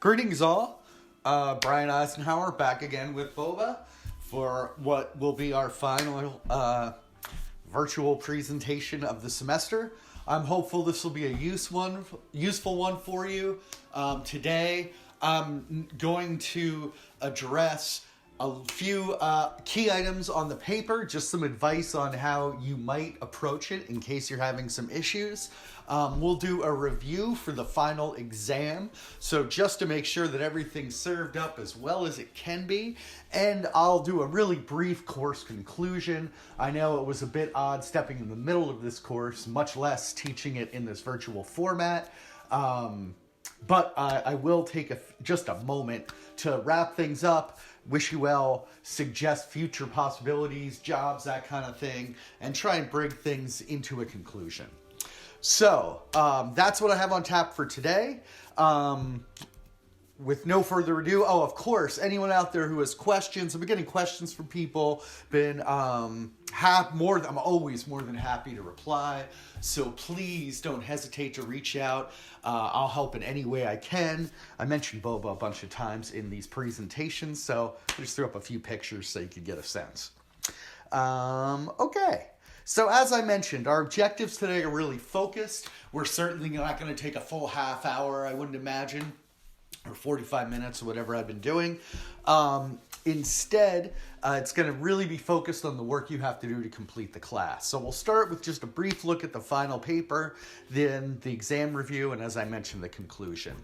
Greetings all, Brian Eisenhower back again with Boba for what will be our final virtual presentation of the semester. I'm hopeful this will be a useful one for you. Today I'm going to address a few key items on the paper, just some advice on how you might approach it in case you're having some issues. We'll do a review for the final exam, so just to make sure that everything's served up as well as it can be, and I'll do a really brief course conclusion. I know it was a bit odd stepping in the middle of this course, much less teaching it in this virtual format. But I will take just a moment to wrap things up, wish you well, suggest future possibilities, jobs, that kind of thing, and try and bring things into a conclusion. So that's what I have on tap for today. With no further ado, of course, anyone out there who has questions, I've been getting questions from people, I'm always more than happy to reply, so please don't hesitate to reach out. I'll help in any way I can. I mentioned Boba a bunch of times in these presentations, so I just threw up a few pictures so you could get a sense. Okay. So as I mentioned, our objectives today are really focused. We're certainly not going to take a full half hour, I wouldn't imagine, or 45 minutes or whatever I've been doing. Instead, it's going to really be focused on the work you have to do to complete the class. So we'll start with just a brief look at the final paper, then the exam review, and as I mentioned, the conclusion.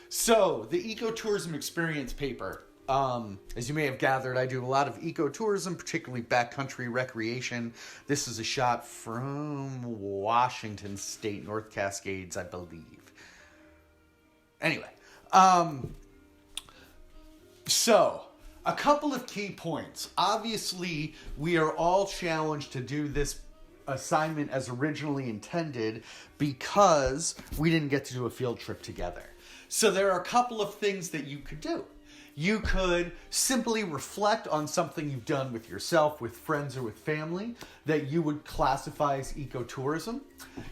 So the EcoTourism experience paper. As you may have gathered, I do a lot of ecotourism, particularly backcountry recreation. This is a shot from Washington State, North Cascades, I believe. Anyway, so a couple of key points. Obviously, we are all challenged to do this assignment as originally intended because we didn't get to do a field trip together. So there are a couple of things that you could do. You could simply reflect on something you've done with yourself, with friends, or with family that you would classify as ecotourism.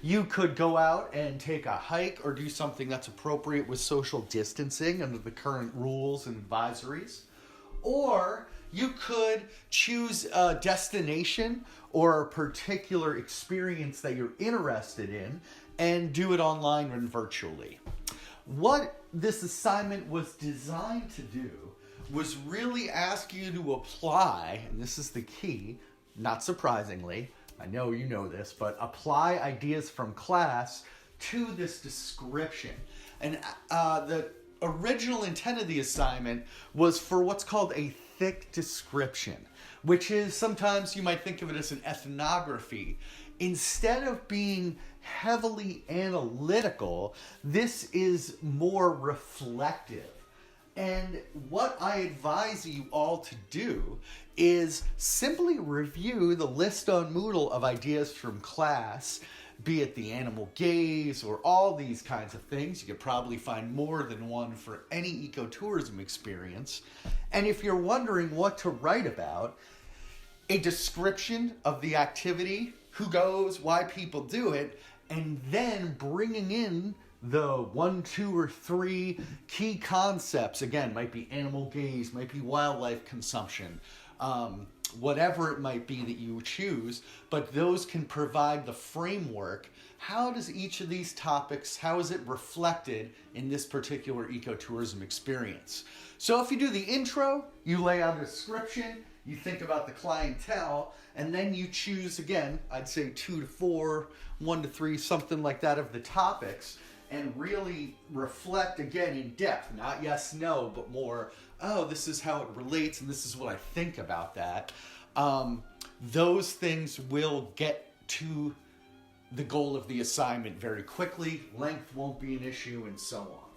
You could go out and take a hike or do something that's appropriate with social distancing under the current rules and advisories. Or you could choose a destination or a particular experience that you're interested in and do it online and virtually. What this assignment was designed to do was really ask you to apply, and this is the key, not surprisingly, I know you know this, but apply ideas from class to this description. And the original intent of the assignment was for what's called a thick description, which is sometimes you might think of it as an ethnography. Instead of being heavily analytical, this is more reflective. And what I advise you all to do is simply review the list on Moodle of ideas from class, be it the animal gaze or all these kinds of things. You could probably find more than one for any ecotourism experience. And if you're wondering what to write about, a description of the activity, who goes, why people do it, and then bringing in the 1, 2, or 3 key concepts. Again, might be animal gaze, might be wildlife consumption, whatever it might be that you choose, but those can provide the framework. How does each of these topics, how is it reflected in this particular ecotourism experience? So if you do the intro, you lay out a description, you think about the clientele, and then you choose, again, I'd say 2 to 4, 1 to 3, something like that of the topics, and really reflect, again, in depth, not yes, no, but more, this is how it relates, and this is what I think about that. Those things will get to the goal of the assignment very quickly. Length won't be an issue, and so on.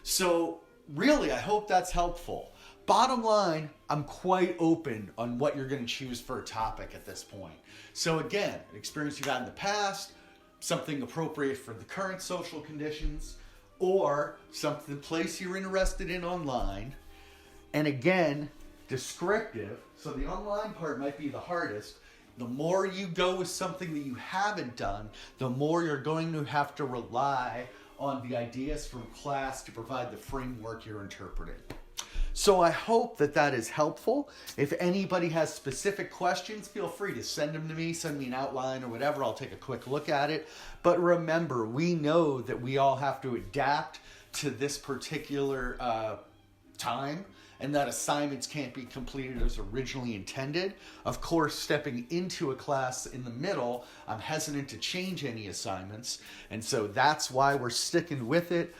So, really, I hope that's helpful. Bottom line, I'm quite open on what you're going to choose for a topic at this point. So again, an experience you've had in the past, something appropriate for the current social conditions, or something, place you're interested in online. And again, descriptive. So the online part might be the hardest. The more you go with something that you haven't done, the more you're going to have to rely on the ideas from class to provide the framework you're interpreting. So I hope that that is helpful. If anybody has specific questions, feel free to send them to me, send me an outline or whatever. I'll take a quick look at it. But remember, we know that we all have to adapt to this particular time, and that assignments can't be completed as originally intended. Of course, stepping into a class in the middle, I'm hesitant to change any assignments, and so that's why we're sticking with it.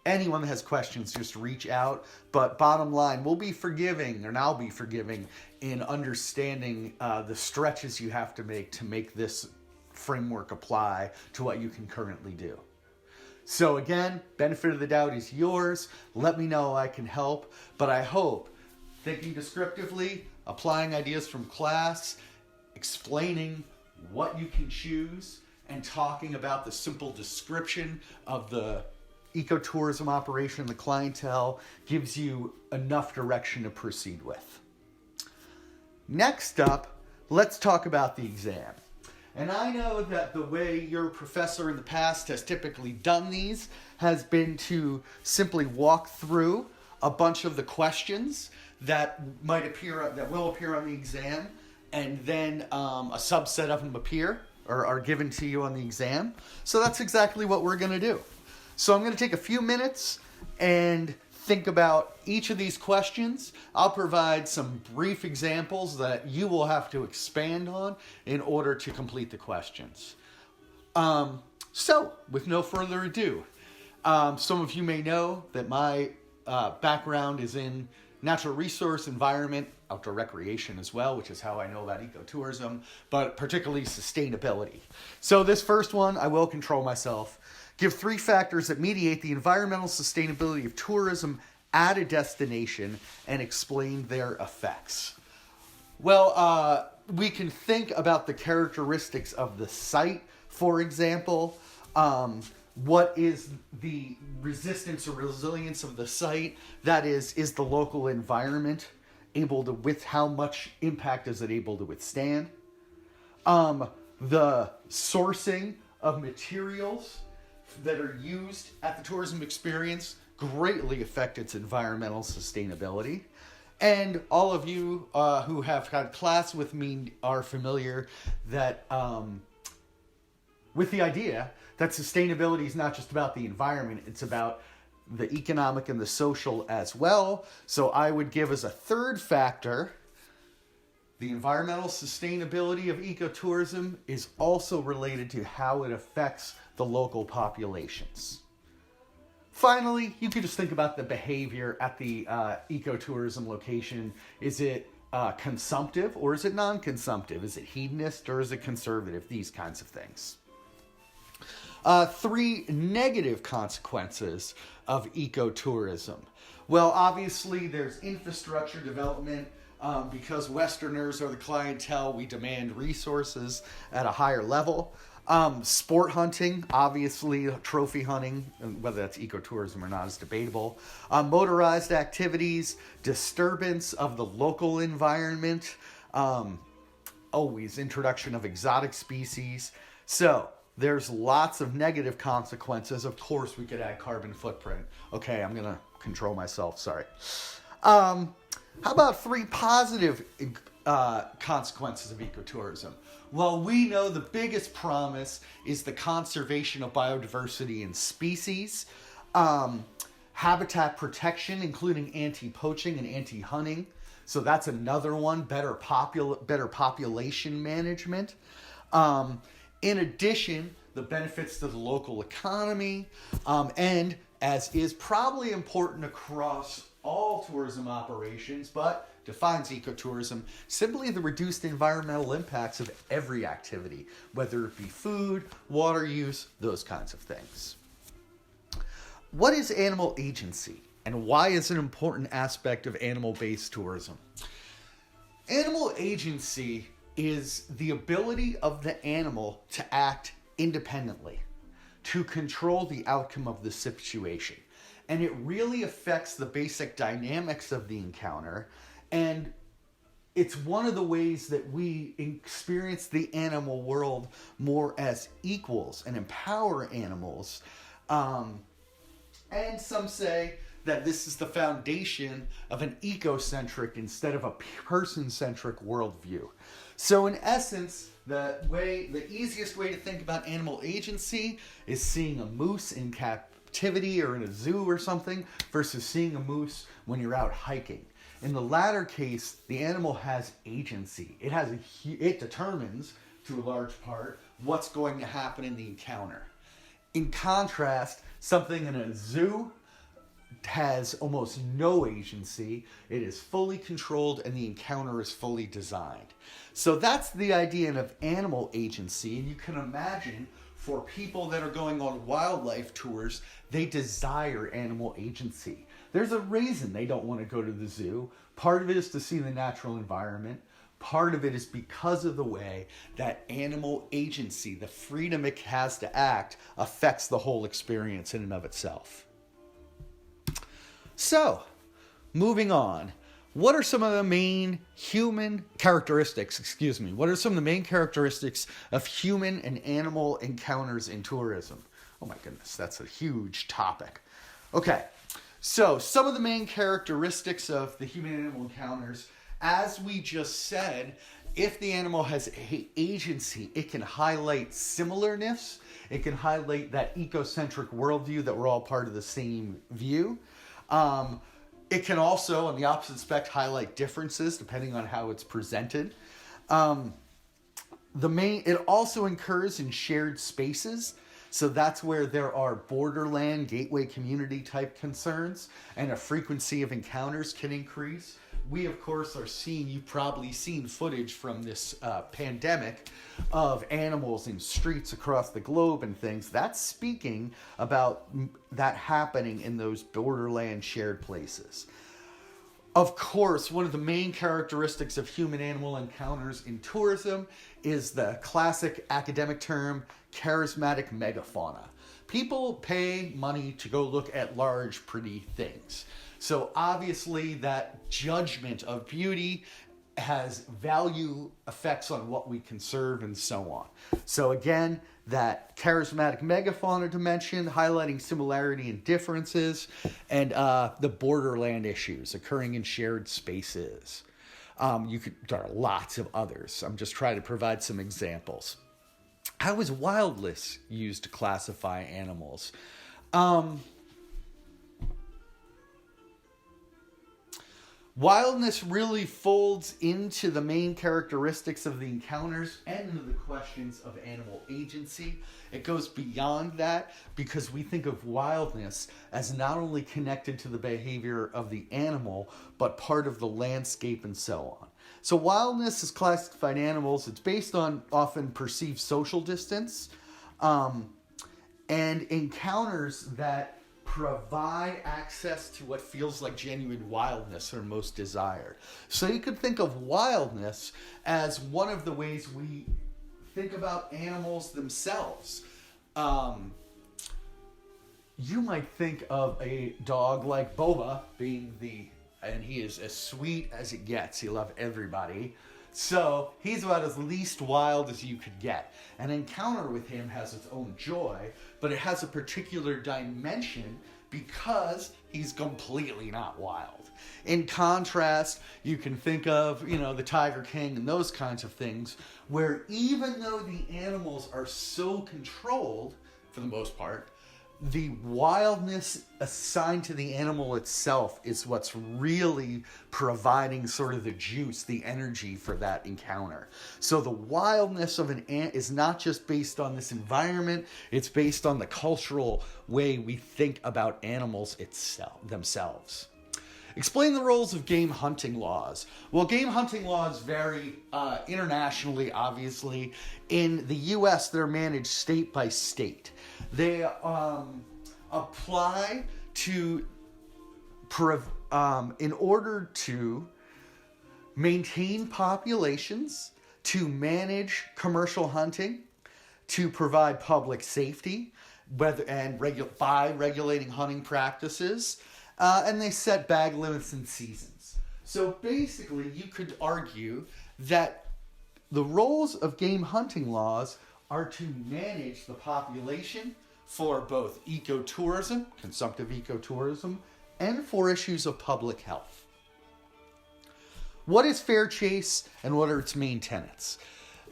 Anyone that has questions, just reach out. But bottom line, we'll be forgiving, and I'll be forgiving in understanding the stretches you have to make this framework apply to what you can currently do. So again, benefit of the doubt is yours. Let me know I can help. But I hope thinking descriptively, applying ideas from class, explaining what you can choose, and talking about the simple description of the ecotourism operation, the clientele, gives you enough direction to proceed with. Next up, let's talk about the exam. And I know that the way your professor in the past has typically done these has been to simply walk through a bunch of the questions that will appear on the exam, and then a subset of them appear or are given to you on the exam. So that's exactly what we're going to do. So I'm going to take a few minutes and think about each of these questions. I'll provide some brief examples that you will have to expand on in order to complete the questions. So, with no further ado, some of you may know that my background is in natural resource, environment, outdoor recreation as well, which is how I know about ecotourism, but particularly sustainability. So this first one, I will control myself. Give 3 factors that mediate the environmental sustainability of tourism at a destination and explain their effects. Well, we can think about the characteristics of the site, for example. What is the resistance or resilience of the site? That is the local environment able to, how much impact is it able to withstand? The sourcing of materials that are used at the tourism experience greatly affect its environmental sustainability. And all of you who have had class with me are familiar that with the idea that sustainability is not just about the environment, it's about the economic and the social as well. So I would give as a third factor, the environmental sustainability of ecotourism is also related to how it affects the local populations. Finally, you can just think about the behavior at the ecotourism location. Is it consumptive or is it non-consumptive? Is it hedonist or is it conservative? These kinds of things. 3 negative consequences of ecotourism. Well, obviously there's infrastructure development. Because Westerners are the clientele, we demand resources at a higher level. Sport hunting, obviously trophy hunting, whether that's ecotourism or not is debatable. Motorized activities, disturbance of the local environment, always introduction of exotic species. So there's lots of negative consequences. Of course, we could add carbon footprint. Okay, I'm going to control myself, sorry. How about 3 positive consequences of ecotourism? Well, we know the biggest promise is the conservation of biodiversity and species, habitat protection, including anti-poaching and anti-hunting. So that's another one, better population management. In addition, the benefits to the local economy, and as is probably important across all tourism operations, but defines ecotourism, simply the reduced environmental impacts of every activity, whether it be food, water use, those kinds of things. What is animal agency, and why is it an important aspect of animal-based tourism? Animal agency is the ability of the animal to act independently, to control the outcome of the situation. And it really affects the basic dynamics of the encounter. And it's one of the ways that we experience the animal world more as equals and empower animals And some say that this is the foundation of an ecocentric instead of a person-centric worldview. So in essence, the easiest way to think about animal agency is seeing a moose in captivity or in a zoo or something versus seeing a moose when you're out hiking. In the latter case, the animal has agency. It determines, to a large part, what's going to happen in the encounter. In contrast, something in a zoo has almost no agency. It is fully controlled and the encounter is fully designed. So that's the idea of animal agency. And you can imagine for people that are going on wildlife tours, they desire animal agency. There's a reason they don't want to go to the zoo. Part of it is to see the natural environment. Part of it is because of the way that animal agency, the freedom it has to act, affects the whole experience in and of itself. So, moving on. What are some of the main characteristics of human and animal encounters in tourism? Oh my goodness, that's a huge topic. Okay, so some of the main characteristics of the human-animal encounters, as we just said, if the animal has agency, it can highlight similarness. It can highlight that ecocentric worldview that we're all part of the same view. It can also, on the opposite spectrum, highlight differences depending on how it's presented. It also occurs in shared spaces. So that's where there are borderland, gateway community type concerns, and a frequency of encounters can increase. We, of course, you've probably seen footage from this pandemic of animals in streets across the globe and things. That's speaking about that happening in those borderland shared places. Of course, one of the main characteristics of human-animal encounters in tourism is the classic academic term, charismatic megafauna. People pay money to go look at large, pretty things. So obviously that judgment of beauty has value effects on what we conserve and so on. So again, that charismatic megafauna dimension, highlighting similarity and differences, and the borderland issues occurring in shared spaces. There are lots of others. I'm just trying to provide some examples. How is wildness used to classify animals? Wildness really folds into the main characteristics of the encounters and into the questions of animal agency. It goes beyond that because we think of wildness as not only connected to the behavior of the animal, but part of the landscape and so on. So wildness is classified animals. It's based on often perceived social distance and encounters that provide access to what feels like genuine wildness are most desired. So you could think of wildness as one of the ways we think about animals themselves. You might think of a dog like Boba and he is as sweet as it gets. He'll love everybody. So he's about as least wild as you could get. An encounter with him has its own joy, but it has a particular dimension because he's completely not wild. In contrast, you can think of, the Tiger King and those kinds of things, where even though the animals are so controlled, for the most part, the wildness assigned to the animal itself is what's really providing sort of the juice, the energy for that encounter. So the wildness of an ant is not just based on this environment, it's based on the cultural way we think about animals themselves. Explain the roles of game hunting laws. Well, game hunting laws vary internationally, obviously. In the U.S., they're managed state by state. They apply to, in order to maintain populations, to manage commercial hunting, to provide public safety, by regulating hunting practices, and they set bag limits and seasons. So basically, you could argue that the roles of game hunting laws are to manage the population for both ecotourism, consumptive ecotourism, and for issues of public health. What is fair chase and what are its main tenets?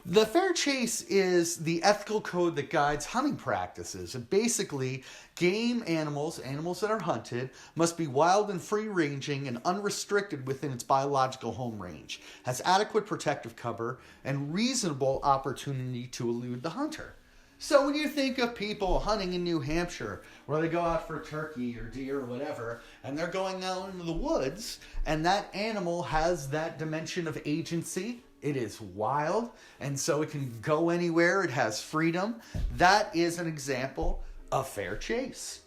The fair chase is the ethical code that guides hunting practices. And basically, game animals that are hunted, must be wild and free-ranging and unrestricted within its biological home range, has adequate protective cover, and reasonable opportunity to elude the hunter. So when you think of people hunting in New Hampshire, where they go out for turkey or deer or whatever, and they're going out into the woods, and that animal has that dimension of agency, it is wild, and so it can go anywhere, it has freedom, that is an example of fair chase.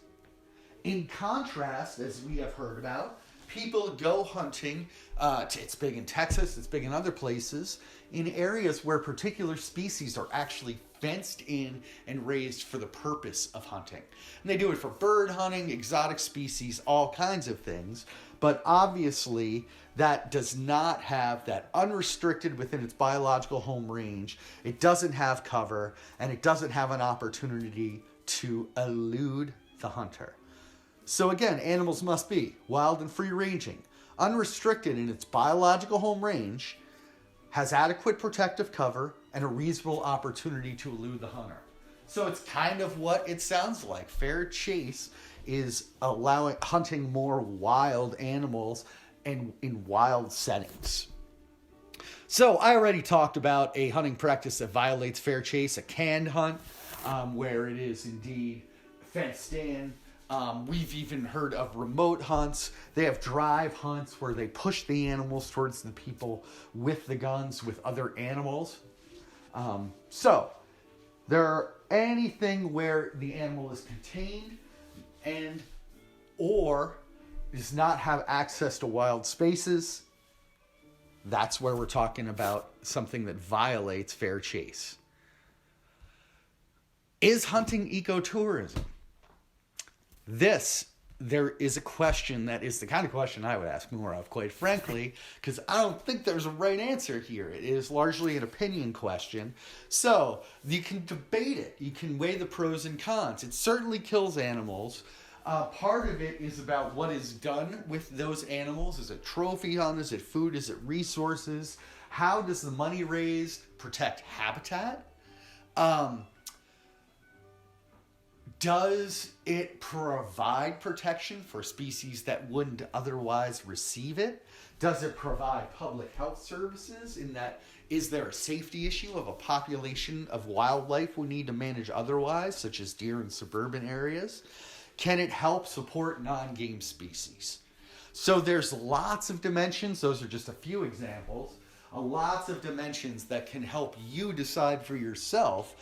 In contrast, as we have heard about, people go hunting, it's big in Texas, it's big in other places, in areas where particular species are actually fenced in and raised for the purpose of hunting. And they do it for bird hunting, exotic species, all kinds of things. But obviously, that does not have that unrestricted within its biological home range. It doesn't have cover, and it doesn't have an opportunity to elude the hunter. So again, animals must be wild and free-ranging, unrestricted in its biological home range, has adequate protective cover, and a reasonable opportunity to elude the hunter. So it's kind of what it sounds like. Fair chase is hunting more wild animals and in wild settings. So I already talked about a hunting practice that violates fair chase, a canned hunt, where it is indeed fenced in. We've even heard of remote hunts. They have drive hunts where they push the animals towards the people with the guns with other animals. So there are anything where the animal is contained and or does not have access to wild spaces. That's where we're talking about something that violates fair chase. Is hunting ecotourism? There is a question that is the kind of question I would ask more of, quite frankly, because I don't think there's a right answer here. It is largely an opinion question. So you can debate it. You can weigh the pros and cons. It certainly kills animals. Part of it is about what is done with those animals. Is it trophy hunt? Is it food? Is it resources? How does the money raised protect habitat? Does it provide protection for species that wouldn't otherwise receive it? Does it provide public health services in that is there a safety issue of a population of wildlife we need to manage otherwise, such as deer in suburban areas? Can it help support non-game species? So there's lots of dimensions. Those are just a few examples. Lots of dimensions that can help you decide for yourself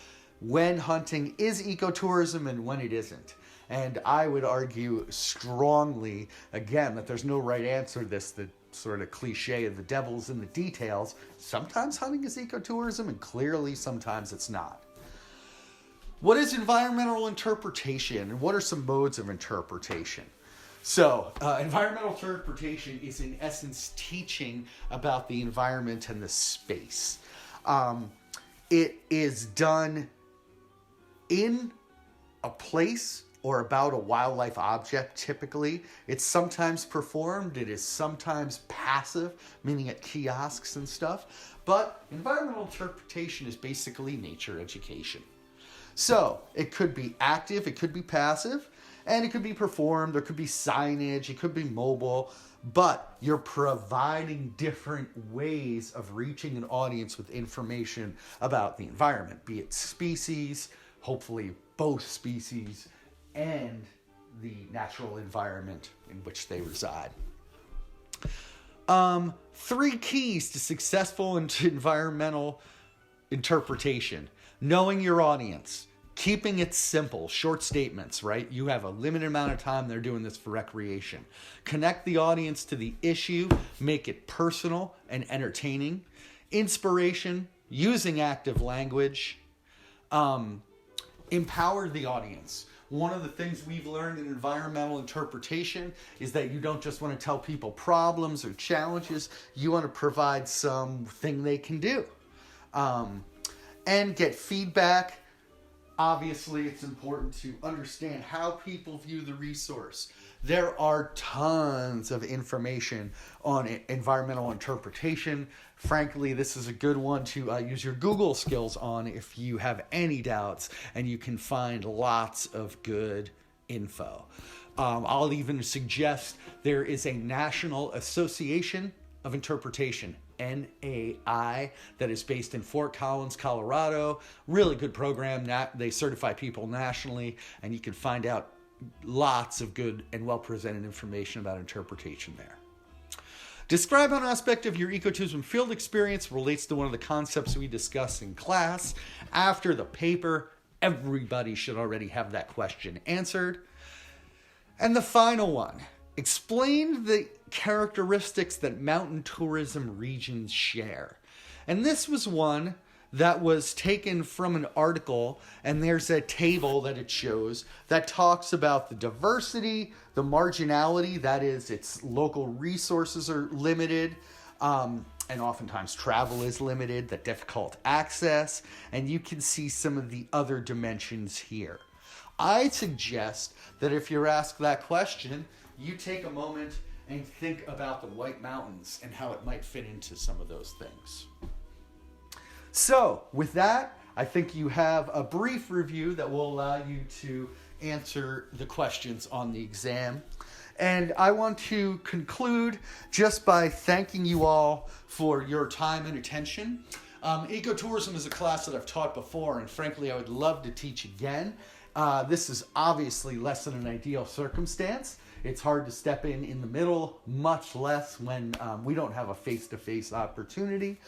when hunting is ecotourism and when it isn't. And I would argue strongly, again, that there's no right answer to this, the sort of cliche of the devil's in the details. Sometimes hunting is ecotourism and clearly sometimes it's not. What is environmental interpretation and what are some modes of interpretation? So, environmental interpretation is in essence teaching about the environment and the space. It is done in a place or about a wildlife object, typically. It's sometimes performed, it is sometimes passive, meaning at kiosks and stuff. But environmental interpretation is basically nature education. So, it could be active, it could be passive, and it could be performed, there could be signage, it could be mobile, but you're providing different ways of reaching an audience with information about the environment, be it species, hopefully both species, and the natural environment in which they reside. 3 keys to successful environmental interpretation. Knowing your audience. Keeping it simple, short statements, right? You have a limited amount of time, they're doing this for recreation. Connect the audience to the issue, make it personal and entertaining. Inspiration, using active language. Empower the audience. One of the things we've learned in environmental interpretation is that you don't just want to tell people problems or challenges, you want to provide something they can do. And get feedback. Obviously, it's important to understand how people view the resource. There are tons of information on environmental interpretation. Frankly, this is a good one to use your Google skills on if you have any doubts, and you can find lots of good info. I'll even suggest there is a National Association of Interpretation, NAI, that is based in Fort Collins, Colorado. Really good program. They certify people nationally, and you can find out lots of good and well-presented information about interpretation there. Describe an aspect of your ecotourism field experience relates to one of the concepts we discussed in class. After the paper, everybody should already have that question answered. And the final one, explain the characteristics that mountain tourism regions share. And this was one that was taken from an article, and there's a table that it shows that talks about the diversity, the marginality, that is, its local resources are limited, and oftentimes travel is limited, the difficult access, and you can see some of the other dimensions here. I suggest that if you're asked that question, you take a moment and think about the White Mountains and how it might fit into some of those things. So, with that, I think you have a brief review that will allow you to answer the questions on the exam. And I want to conclude just by thanking you all for your time and attention. Ecotourism is a class that I've taught before, and frankly, I would love to teach again. This is obviously less than an ideal circumstance. It's hard to step in the middle, much less when we don't have a face-to-face opportunity.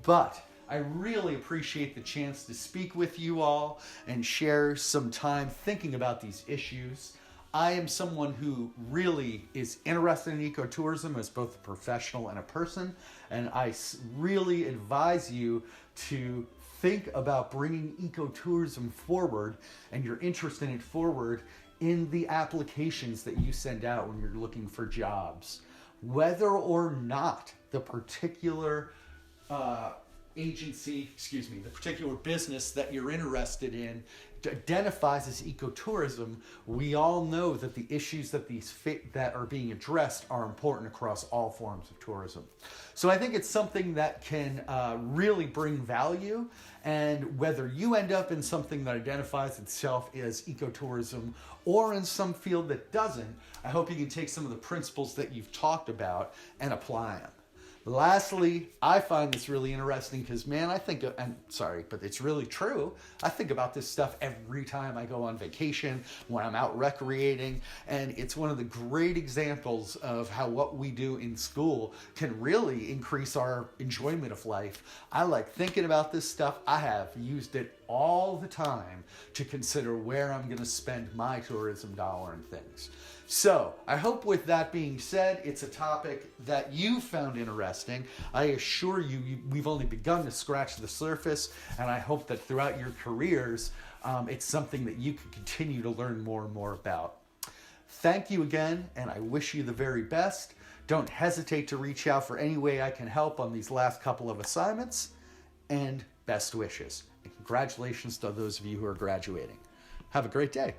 But I really appreciate the chance to speak with you all and share some time thinking about these issues. I am someone who really is interested in ecotourism as both a professional and a person, and I really advise you to think about bringing ecotourism forward and your interest in it forward in the applications that you send out when you're looking for jobs. Whether or not the particular the particular business that you're interested in identifies as ecotourism, we all know that the issues that are being addressed are important across all forms of tourism. So I think it's something that can really bring value, and whether you end up in something that identifies itself as ecotourism or in some field that doesn't, I hope you can take some of the principles that you've talked about and apply them. Lastly, I find this really interesting because, man, but it's really true. I think about this stuff every time I go on vacation, when I'm out recreating, and it's one of the great examples of how what we do in school can really increase our enjoyment of life. I like thinking about this stuff. I have used it all the time to consider where I'm going to spend my tourism dollar and things. So, I hope with that being said, it's a topic that you found interesting. I assure you, we've only begun to scratch the surface, and I hope that throughout your careers, it's something that you can continue to learn more and more about. Thank you again, and I wish you the very best. Don't hesitate to reach out for any way I can help on these last couple of assignments, and best wishes. And congratulations to those of you who are graduating. Have a great day.